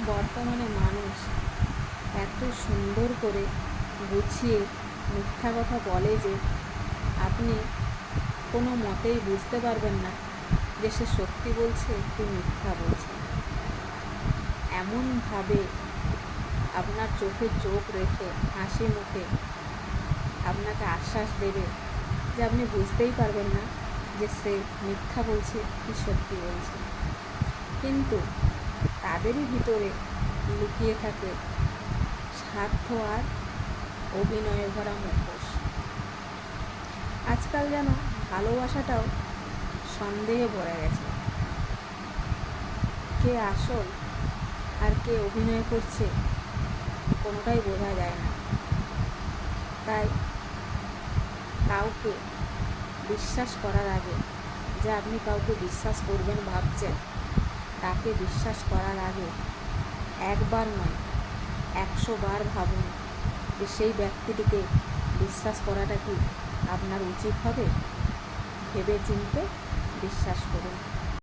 বর্তমানে মানুষ এত সুন্দর করে গুছিয়ে মিথ্যা কথা বলে যে আপনি কোনো মতেই বুঝতে পারবেন না যে সে সত্যি বলছে কি মিথ্যা বলছে। এমনভাবে আপনার চোখে চোখ রেখে হাসি মুখে আপনাকে আশ্বাস দেবে যে আপনি বুঝতেই পারবেন না যে সে মিথ্যা বলছে কি সত্যি বলছে। কিন্তু তাদেরই ভিতরে লুকিয়ে থাকে স্বার্থ আর অভিনয়ে ভরা মুখোশ। আজকাল যেন ভালোবাসাটাও সন্দেহে ভরে গেছে। কে আসল আর কে অভিনয় করছে কোনোটাই বোঝা যায় না। তাই কাউকে বিশ্বাস করার আগে, যে আপনি কাউকে বিশ্বাস করবেন ভাবছেন, তাকে বিশ্বাস করার আগে একবার নয় 100 বার ভাবুন যে সেই ব্যক্তিটিকে বিশ্বাস করাটা কি আপনার উচিত হবে। ভেবে চিন্তে বিশ্বাস করুন।